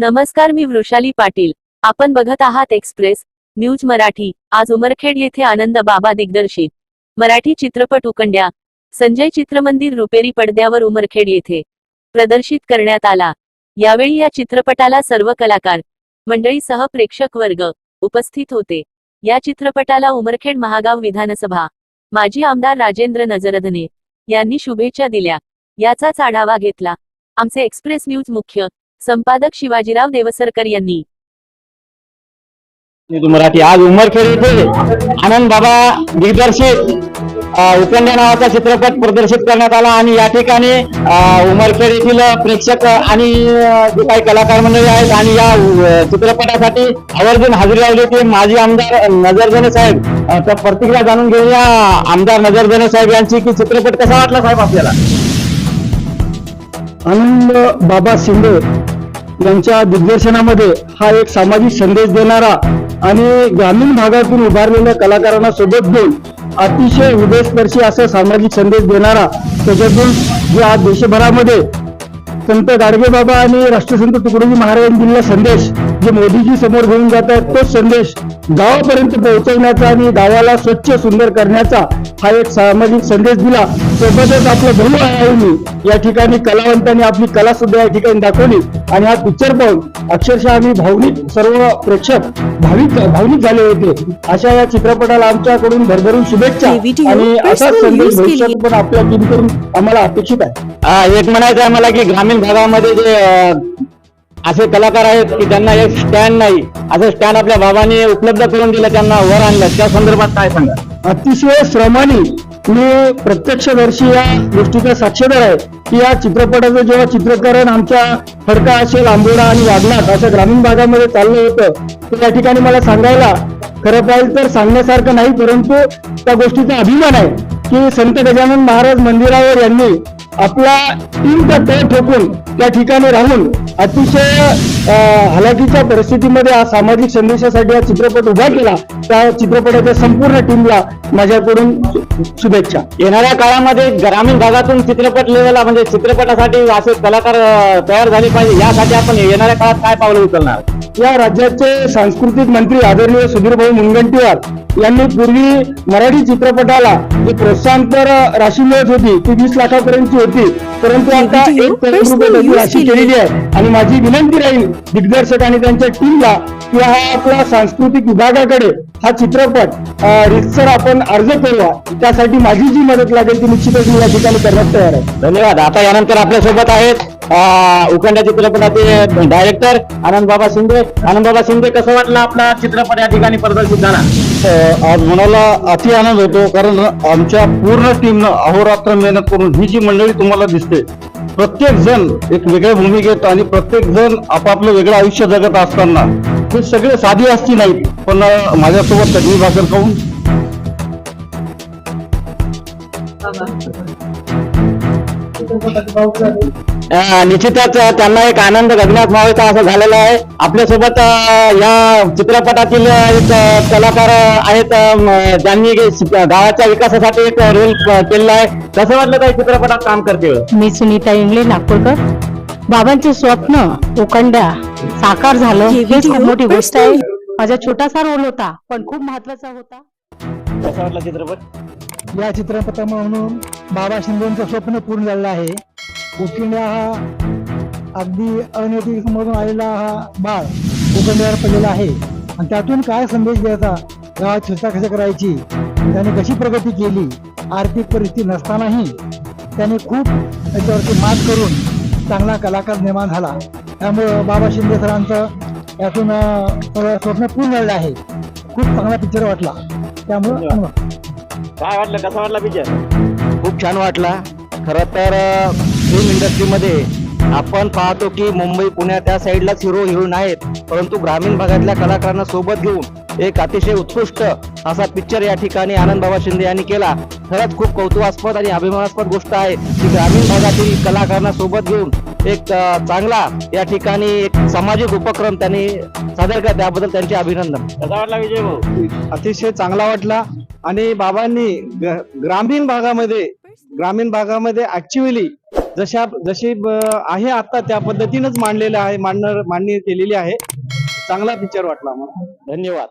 नमस्कार, मी वृषाली पाटील. आपण बघत आहात एक्सप्रेस न्यूज मराठी. आज उमरखेड येथे आनंद बाबा दिग्दर्शित मराठी चित्रपट उकंड्या संजय चित्रमंदिर रुपेरी पडद्यावर उमरखेड येथे प्रदर्शित करण्यात आला. यावेळी या चित्रपटाला सर्व कलाकार मंडळीसह प्रेक्षक वर्ग उपस्थित होते. या चित्रपटाला उमरखेड महागाव विधानसभा माजी आमदार राजेंद्र नजरधने यांनी शुभेच्छा दिल्या. याचाच आढावा घेतला आमचे एक्सप्रेस न्यूज मुख्य संपादक शिवाजीराव देवसरकर यांनी. मराठी आज उमरखेड येथे आनंद बाबा दिग्दर्शित उकंड्या नावाचा चित्रपट प्रदर्शित करण्यात आला आणि या ठिकाणी उमरखेड येथील प्रेक्षक आणि जे काही कलाकार मंडळी आहेत आणि या चित्रपटासाठी आवर्जून हजेरी लावली ते माजी आमदार नजरधने साहेब. तर प्रतिक्रिया जाणून घेऊया आमदार नजरधने साहेब यांची की चित्रपट कसा वाटला साहेब आपल्याला. आनंद बाबा शिंदे यांच्या दिग्दर्शनामध्ये हा एक सामाजिक संदेश देणारा आणि ग्रामीण भागातून उभारलेल्या कलाकारांना सोबत घेऊन अतिशय हृदयस्पर्शी असा सामाजिक संदेश देणारा, त्याच्यातून जे आज देशभरामध्ये संत गाडगेबाबा आणि राष्ट्रसंत तुकडोजी महाराजांनी दिलेला संदेश जे मोदीजी समोर घेऊन जात आहेत, तोच संदेश गावापर्यंत पोहोचवण्याचा आणि गावाला स्वच्छ सुंदर करण्याचा हा एक सामाजिक संदेश दिला. सोबतच आपलं बहुआयामी या ठिकाणी कलावंतांनी आपली कला सुद्धा या ठिकाणी दाखवली आणि हा पिक्चर पाहून अक्षरशः आम्ही सर्व प्रेक्षक भावनिक झाले होते. अशा या चित्रपटाला आमच्याकडून भरभरून शुभेच्छा आणि असाच संदेश भविष्यात पण आपल्या टीमकडून आम्हाला अपेक्षित आहे. एक म्हणायचं आहे मला की ग्रामीण भागामध्ये जे असे कलाकार आहेत की त्यांना एक स्टँड नाही, असं स्टँड आपल्या बाबांनी उपलब्ध करून दिलं, त्यांना वर आणलं, त्या संदर्भात काय सांगा. अतिशय श्रमाने मी प्रत्यक्षदर्शी या गोष्टीचा साक्षीदार आहे की या चित्रपटाचं जेव्हा चित्रीकरण आमच्या फडका असेल, आंबोडा आणि वागनाथ अशा ग्रामीण भागामध्ये चाललं होतं, तर या ठिकाणी मला सांगायला खरं पाहिजे तर सांगण्यासारखं नाही, परंतु त्या गोष्टीचा अभिमान आहे की संत गजानन महाराज मंदिरावर यांनी आपला टीमचा तळ ठोकून त्या ठिकाणी राहून अतिशय हलाखीच्या परिस्थितीमध्ये हा सामाजिक संदेशासाठी हा चित्रपट उभा केला. त्या चित्रपटाच्या संपूर्ण टीमला माझ्याकडून शुभेच्छा. येणाऱ्या काळामध्ये ग्रामीण भागातून चित्रपट लेवलला म्हणजे चित्रपटासाठी असे कलाकार तयार झाले पाहिजे, यासाठी आपण येणाऱ्या काळात काय पावलं उचलणार. या राज्याचे सांस्कृतिक मंत्री आदरणीय सुधीरभाऊ मुनगंटीवार यांनी पूर्वी मराठी चित्रपटाला जी प्रोत्साहनपर राशी मिळत होती ती 20 लाखापर्यंतची होती, परंतु आता 1 करोड रुपये राशी केलेली आहे. आणि माझी विनंती राहील दिग्दर्शक आणि त्यांच्या टीमला की हा आपला सांस्कृतिक विभागाकडे हा चित्रपट रितसर आपण अर्ज करूया. त्यासाठी माझी जी मदत लागेल ती निश्चितच मी या ठिकाणी करण्यास तयार आहे. धन्यवाद. आता यानंतर आपल्या सोबत आहेत उकंड्या चित्रपटाचे डायरेक्टर आनंद बाबा शिंदे. आनंद बाबा शिंदे, कसं वाटलं आपला चित्रपट या ठिकाणी प्रदर्शित झाला. आज मनाला अति आनंद होतो, कारण आमच्या पूर्ण टीमनं अहोरात्र मेहनत करून ही जी मंडळी तुम्हाला दिसते, प्रत्येक जण एक वेगळ्या भूमिकेत आणि प्रत्येक जण आपापलं वेगळं आयुष्य जगत असताना हे सगळे साधी असती नाहीत, पण माझ्यासोबत तज्ञ भाकर खाऊन निश्चितच त्यांना एक आनंद गगनात मावायचा असं झालेला आहे. आपल्यासोबत या चित्रपटातील एक कलाकार आहेत ज्यांनी गावाच्या विकासासाठी एक रोल केलेला आहे. कसं वाटलं काही चित्रपटात काम करते. मी सुनीता इंगळे, नागपूरकर. बाबांचे स्वप्न उकंड्या साकार झालं ही खूप मोठी गोष्ट आहे. माझा छोटासा रोल होता पण खूप महत्वाचा होता. कसं वाटलं चित्रपट. या चित्रपटामधून बाबा शिंदेचं स्वप्न पूर्ण झालेलं आहे. उकंड्या हा अगदी अनैतिकमधून आलेला हा बाळ उकंड्यावर पडलेला आहे आणि त्यातून काय संदेश द्यायचा, गावात स्वच्छता कशी करायची, त्याने कशी प्रगती केली, आर्थिक परिस्थिती नसतानाही त्याने खूप त्याच्यावरती मात करून चांगला कलाकार निर्माण झाला. त्यामुळं बाबा शिंदे सरांचं यातून स्वप्न पूर्ण झालेलं आहे. खूप चांगला पिक्चर वाटला. त्यामुळं काय वाटलं, कसा वाटला पिक्चर. खूप छान वाटला. खरं तर फिल्म इंडस्ट्रीमध्ये आपण पाहतो की मुंबई पुण्या त्या साईडलाच हिरो हिरोईन आहेत, परंतु ग्रामीण भागातल्या कलाकारांना सोबत घेऊन एक अतिशय उत्कृष्ट असा पिक्चर या ठिकाणी आनंद बाबा शिंदे यांनी केला. खरंच खूप कौतुकास्पद आणि अभिमानास्पद गोष्ट आहे की ग्रामीण भागातील कलाकारांना सोबत घेऊन एक चांगला या ठिकाणी एक सामाजिक उपक्रम त्यांनी सादर केला, त्याबद्दल त्यांचे अभिनंदन. कसा वाटला विजय भाऊ. अतिशय चांगला वाटला आणि बाबांनी ग्रामीण भागामध्ये ऍक्च्युअली जशी आहे आता त्या पद्धतीनंच मांडलेलं आहे, मांडणी केलेली आहे. चांगला पिक्चर वाटला मला. धन्यवाद.